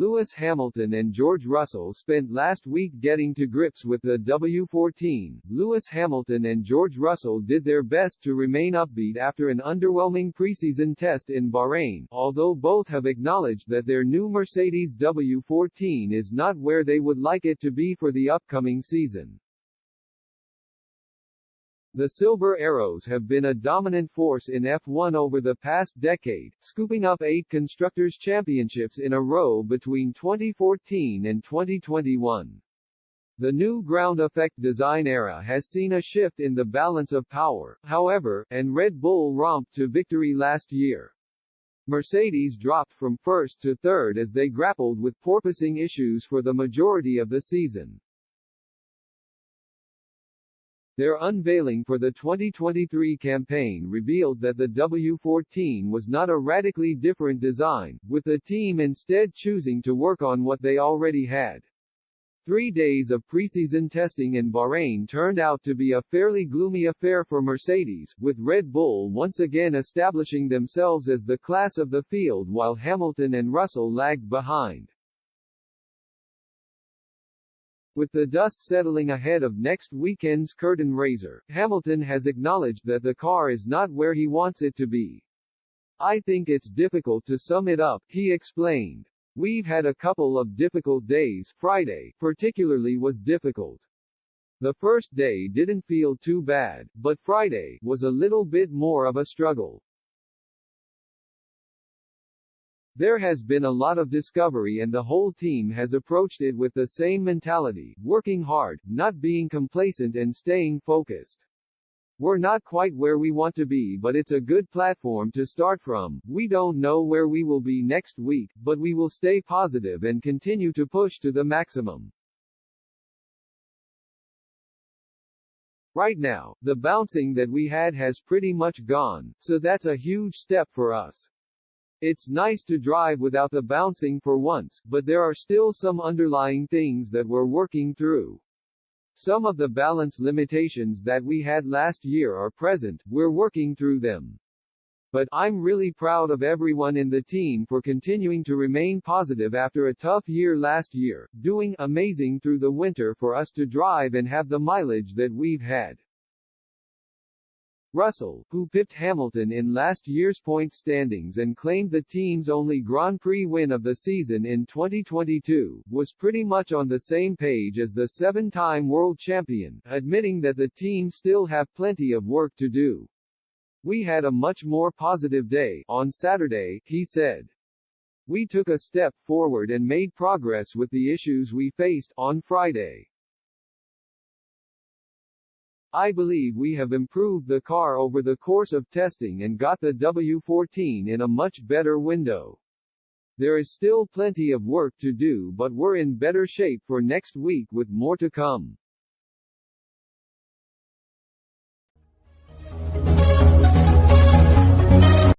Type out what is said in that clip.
Lewis Hamilton and George Russell spent last week getting to grips with the W14. Lewis Hamilton and George Russell did their best to remain upbeat after an underwhelming preseason test in Bahrain, although both have acknowledged that their new Mercedes W14 is not where they would like it to be for the upcoming season. The Silver Arrows have been a dominant force in F1 over the past decade, scooping up 8 Constructors' Championships in a row between 2014 and 2021. The new ground effect design era has seen a shift in the balance of power, however, and Red Bull romped to victory last year. Mercedes dropped from first to third as they grappled with porpoising issues for the majority of the season. Their unveiling for the 2023 campaign revealed that the W14 was not a radically different design, with the team instead choosing to work on what they already had. 3 days of preseason testing in Bahrain turned out to be a fairly gloomy affair for Mercedes, with Red Bull once again establishing themselves as the class of the field while Hamilton and Russell lagged behind. With the dust settling ahead of next weekend's curtain raiser, Hamilton has acknowledged that the car is not where he wants it to be. "I think it's difficult to sum it up," he explained. "We've had a couple of difficult days. Friday, particularly, was difficult. The first day didn't feel too bad, but Friday was a little bit more of a struggle. There has been a lot of discovery and the whole team has approached it with the same mentality, working hard, not being complacent and staying focused. We're not quite where we want to be, but it's a good platform to start from. We don't know where we will be next week, but we will stay positive and continue to push to the maximum. Right now, the bouncing that we had has pretty much gone, so that's a huge step for us. It's nice to drive without the bouncing for once, but there are still some underlying things that we're working through. Some of the balance limitations that we had last year are present, we're working through them. But I'm really proud of everyone in the team for continuing to remain positive after a tough year last year, doing amazing through the winter for us to drive and have the mileage that we've had." Russell, who pipped Hamilton in last year's points standings and claimed the team's only Grand Prix win of the season in 2022, was pretty much on the same page as the 7-time world champion, admitting that the team still have plenty of work to do. "We had a much more positive day on Saturday," he said. "We took a step forward and made progress with the issues we faced on Friday. I believe we have improved the car over the course of testing and got the W14 in a much better window. There is still plenty of work to do, but we're in better shape for next week with more to come."